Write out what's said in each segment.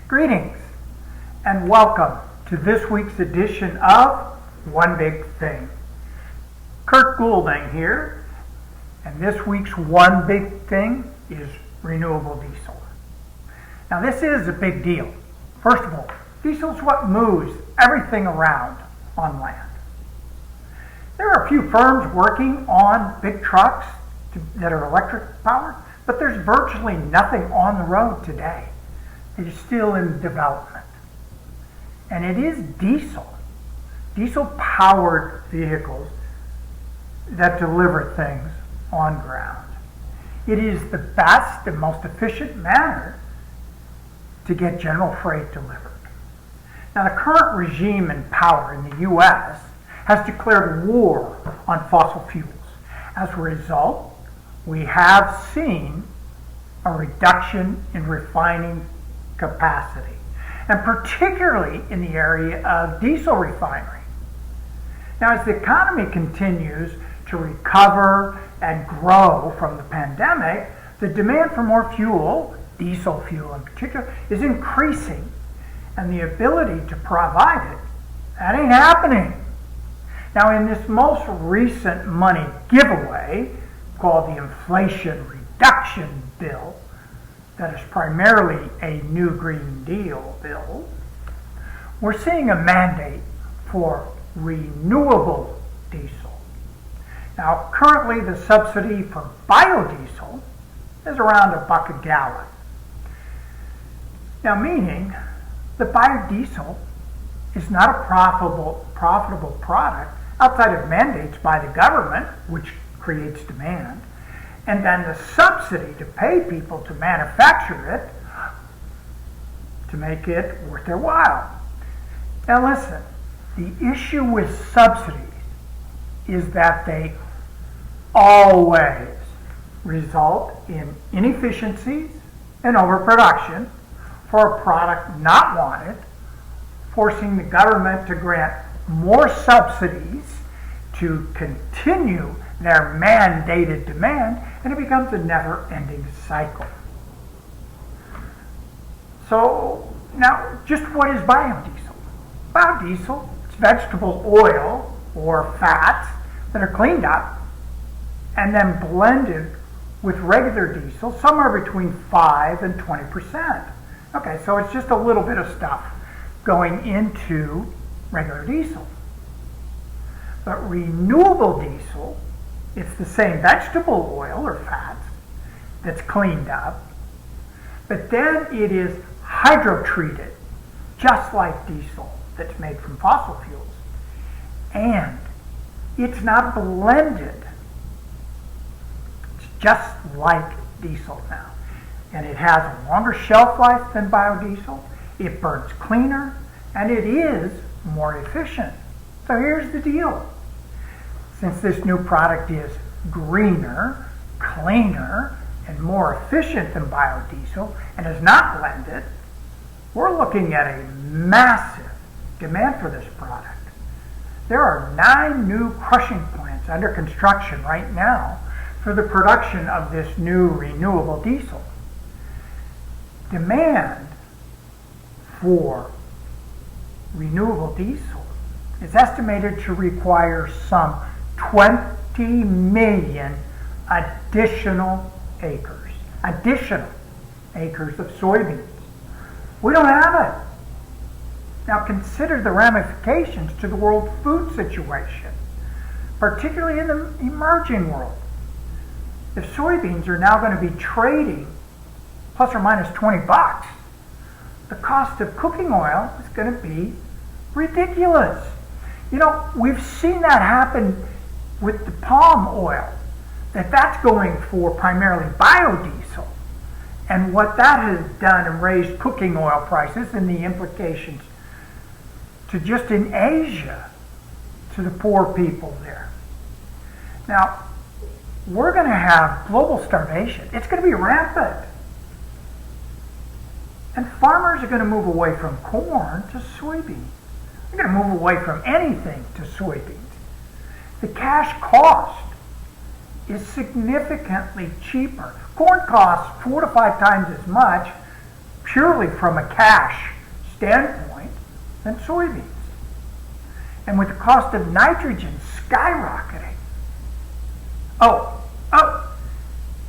Greetings and welcome to this week's edition of One Big Thing. Kurt Goulding here, and this week's One Big Thing is renewable diesel. Now this is a big deal. First of all, diesel is what moves everything around on land. There are a few firms working on big trucks that are electric powered, but there's virtually nothing on the road today. It is still in development. And it is diesel-powered vehicles that deliver things on ground. It is the best and most efficient manner to get general freight delivered. Now, the current regime in power in the U.S. has declared war on fossil fuels. As a result, we have seen a reduction in refining capacity, and particularly in the area of diesel refinery. Now, as the economy continues to recover and grow from the pandemic, the demand for more fuel, diesel fuel in particular, is increasing, and the ability to provide it, that ain't happening. Now, in this most recent money giveaway, called the Inflation Reduction Bill, that is primarily a new Green Deal bill, we're seeing a mandate for renewable diesel. Now, currently the subsidy for biodiesel is around $1 a gallon. Now, meaning the biodiesel is not a profitable product outside of mandates by the government, which creates demand, and then the subsidy to pay people to manufacture it to make it worth their while. Now listen, the issue with subsidies is that they always result in inefficiencies and overproduction for a product not wanted, forcing the government to grant more subsidies to continue their mandated demand, and it becomes a never-ending cycle. So now, just what is biodiesel? Biodiesel is vegetable oil or fats that are cleaned up and then blended with regular diesel, somewhere between 5 and 20%. Okay, so it's just a little bit of stuff going into regular diesel. But renewable diesel, it's the same vegetable oil or fats that's cleaned up, but then it is hydrotreated, just like diesel that's made from fossil fuels. And it's not blended. It's just like diesel now. And it has a longer shelf life than biodiesel, it burns cleaner, and it is more efficient. So here's the deal. Since this new product is greener, cleaner, and more efficient than biodiesel and is not blended, we're looking at a massive demand for this product. There are 9 new crushing plants under construction right now for the production of this new renewable diesel. Demand for renewable diesel is estimated to require some 20 million additional acres of soybeans. We don't have it. Now consider the ramifications to the world food situation, particularly in the emerging world. If soybeans are now going to be trading plus or minus 20 bucks, the cost of cooking oil is going to be ridiculous. You know, we've seen that happen with the palm oil, that's going for primarily biodiesel, and what that has done and raised cooking oil prices and the implications to just in Asia, to the poor people there. Now, we're going to have global starvation. It's going to be rampant. And farmers are going to move away from corn to soybeans. They're going to move away from anything to soybeans. The cash cost is significantly cheaper. Corn costs 4 to 5 times as much. purely from a cash standpoint than soybeans. And with the cost of nitrogen skyrocketing.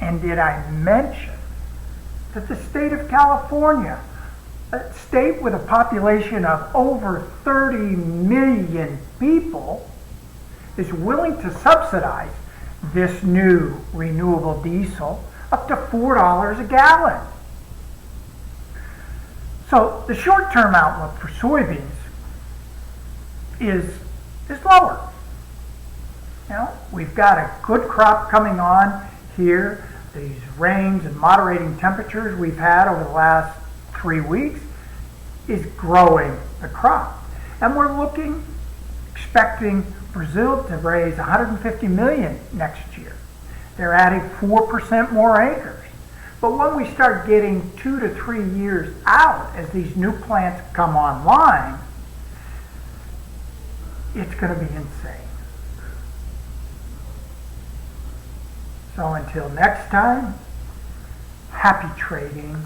And did I mention that the state of California, a state with a population of over 30 million people, is willing to subsidize this new renewable diesel up to $4 a gallon. So the short-term outlook for soybeans is lower. We've got a good crop coming on here. These rains and moderating temperatures we've had over the last 3 weeks is growing the crop. And we're expecting Brazil to raise 150 million next year. They're adding 4% more acres. But when we start getting 2 to 3 years out as these new plants come online, it's going to be insane. So until next time, happy trading.